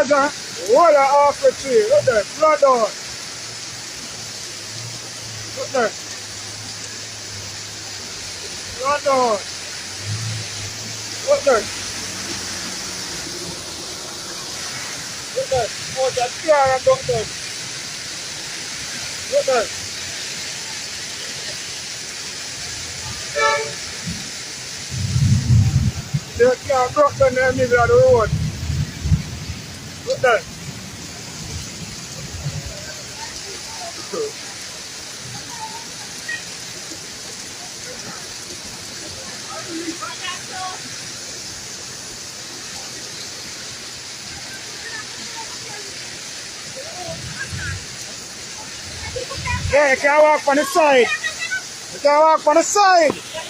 imagine water off the tree. Look there, flood out. Look there. Flood out. Look there. Look there. Oh, that's clear and look there. Look there. They can't broke down in the middle of the road. Look there. Yeah, you can't walk on the side. You can't walk on the side.